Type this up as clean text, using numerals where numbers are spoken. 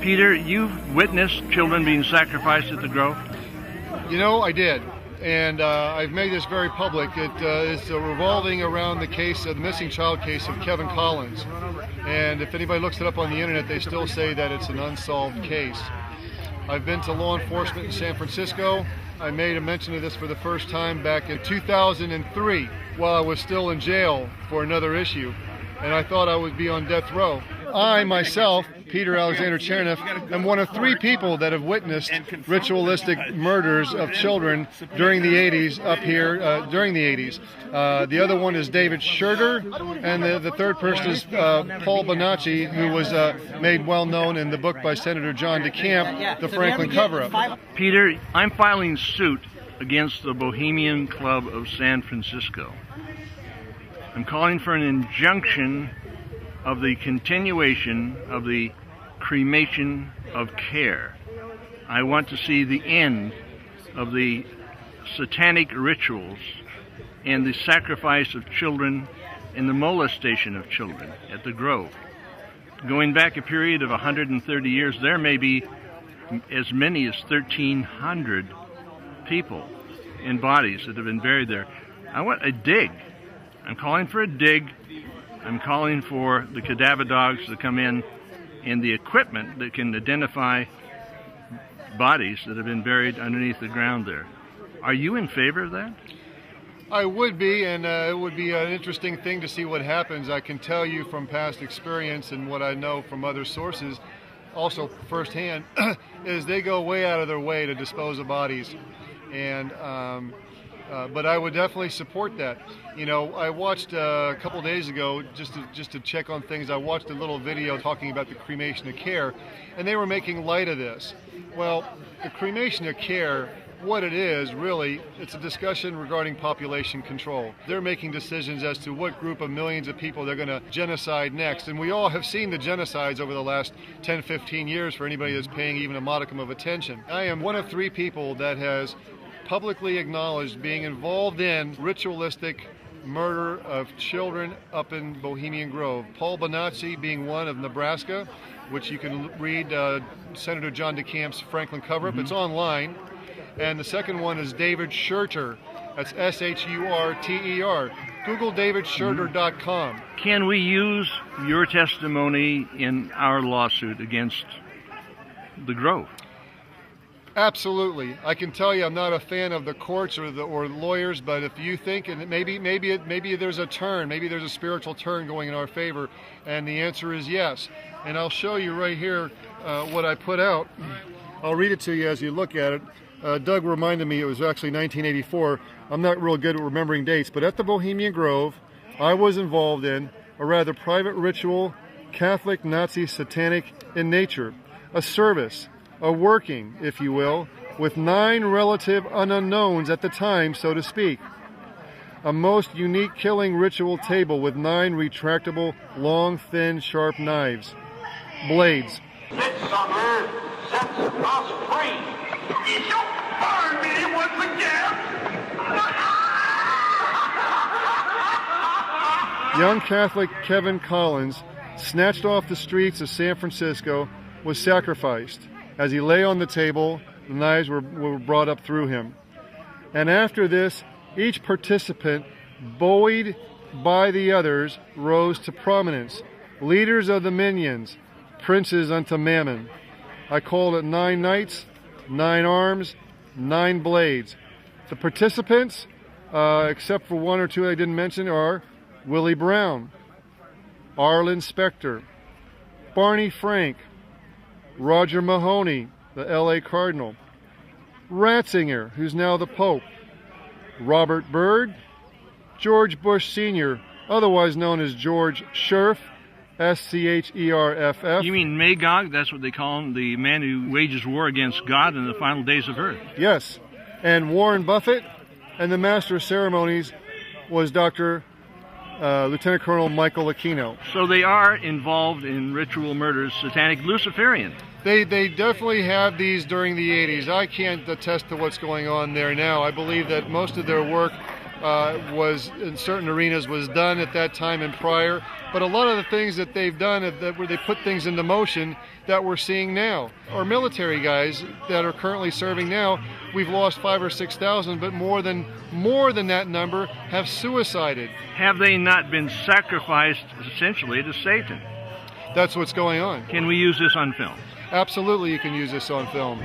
Peter, you've witnessed children being sacrificed at the Grove? You know, I did. And I've made this very public. It is revolving around the case, the missing child case of Kevin Collins. And if anybody looks it up on the internet, they still say that it's an unsolved case. I've been to law enforcement in San Francisco. I made a mention of this for the first time back in 2003 while I was still in jail for another issue. And I thought I would be on death row. I, myself, Peter Alexander Cherniff, am one of 3 people that have witnessed ritualistic murders of children during the 80s up here, during the 80s. The other one is David Scherter, and the third person is Paul Bonacci, who was made well known in the book by Senator John DeCamp, The Franklin Cover-Up. Peter, I'm filing suit against the Bohemian Club of San Francisco. I'm calling for an injunction of the continuation of the cremation of care. I want to see the end of the satanic rituals and the sacrifice of children and the molestation of children at the Grove. Going back a period of 130 years, there may be as many as 1,300 people in bodies that have been buried there. I want a dig. I'm calling for a dig. I'm calling for the cadaver dogs to come in and the equipment that can identify bodies that have been buried underneath the ground there. Are you in favor of that? I would be, and it would be an interesting thing to see what happens. I can tell you from past experience and what I know from other sources, also firsthand, is they go way out of their way to dispose of bodies. And but I would definitely support that. You know, I watched a couple days ago, just to check on things, I watched a little video talking about the cremation of care, and they were making light of this. Well, the cremation of care, what it is, really, it's a discussion regarding population control. They're making decisions as to what group of millions of people they're going to genocide next. And we all have seen the genocides over the last 10, 15 years for anybody that's paying even a modicum of attention. I am one of 3 people that has publicly acknowledged being involved in ritualistic murder of children up in Bohemian Grove. Paul Bonacci being one of Nebraska, which you can read Senator John DeCamp's Franklin Cover-Up. It's online. And the second one is David Scherter. That's S-H-U-R-T-E-R. Google davidscherter.com. Can we use your testimony in our lawsuit against the Grove? Absolutely. I can tell you I'm not a fan of the courts or lawyers, but if you think, and maybe there's a turn, maybe there's a spiritual turn going in our favor, and the answer is yes. And I'll show you right here what I put out. I'll read it to you as you look at it. Doug reminded me it was actually 1984. I'm not real good at remembering dates, but at the Bohemian Grove, I was involved in a rather private ritual, Catholic, Nazi, satanic in nature, a service, a working, if you will, with 9 relative unknowns at the time, so to speak. A most unique killing ritual table with 9 retractable, long, thin, sharp knives. Blades. Midsummer sets us free. You burn me once again. Young Catholic Kevin Collins, snatched off the streets of San Francisco, was sacrificed. As he lay on the table, the knives were brought up through him. And after this, each participant, buoyed by the others, rose to prominence. Leaders of the minions, princes unto mammon. I called it 9 knights, 9 arms, 9 blades. The participants, except for 1 or 2 I didn't mention, are Willie Brown, Arlen Specter, Barney Frank, Roger Mahoney, the L.A. Cardinal, Ratzinger, who's now the Pope, Robert Byrd, George Bush Sr., otherwise known as George Scherff, S-C-H-E-R-F-F. You mean Magog? That's what they call him, the man who wages war against God in the final days of earth. Yes. And Warren Buffett, and the Master of Ceremonies was Dr. Lieutenant Colonel Michael Aquino. So they are involved in ritual murders, satanic, Luciferian. They definitely have these during the 80s. I can't attest to what's going on there now. I believe that most of their work was in certain arenas was done at that time and prior, but a lot of the things that they've done where they put things into motion that we're seeing now. Our military guys that are currently serving now, we've lost 5,000 or 6,000, but more than that number have suicided. Have they not been sacrificed essentially to Satan? That's what's going on. Can we use this on film? Absolutely, you can use this on film.